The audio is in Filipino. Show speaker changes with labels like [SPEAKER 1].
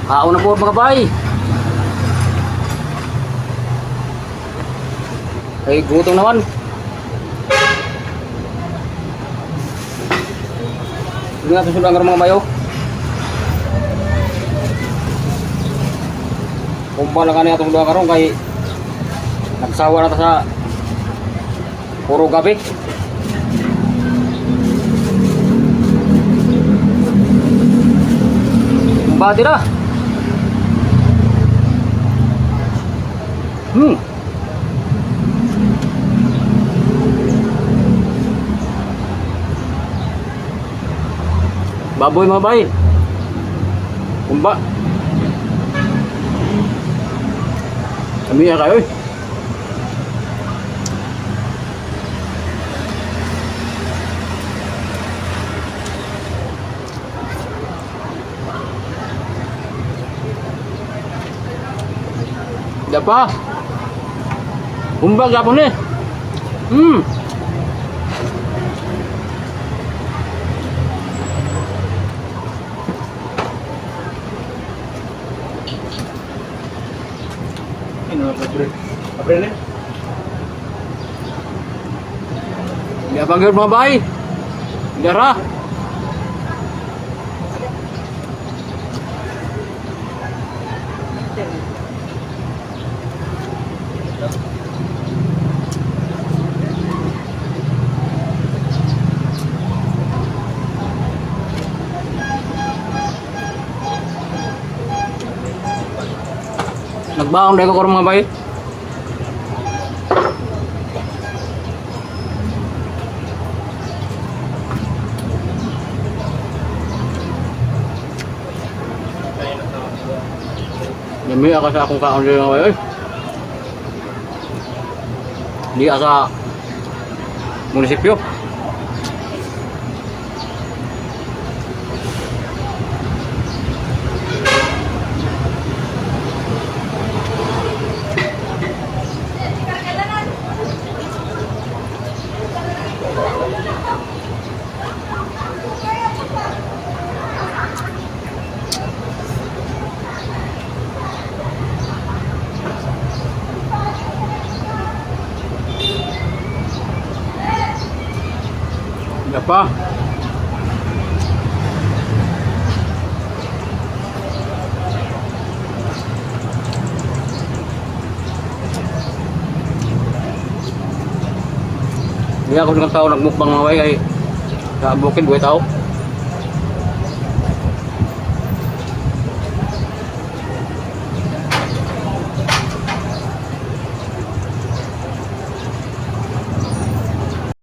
[SPEAKER 1] Kaon na po mga bay. Ay gutom naman. Hindi nga susunod ang mga bayo. Kumpal lang kanina itong doang karong kay nagsawa na ta sa puro gabi. Bati na. Baboy mga bay. Kumba. Kami ya kayo. Ada pa. Kumba gapon ni. Apa ni? Dia panggil mga bay. Darah. Nagbaon dahil ko mga bay. Dami ako sa akong kaon dito mga bay. Di asa munisipyo. Apa? Hindi ako ng tao nagmukbang mga way ay sa bukid buhay tao.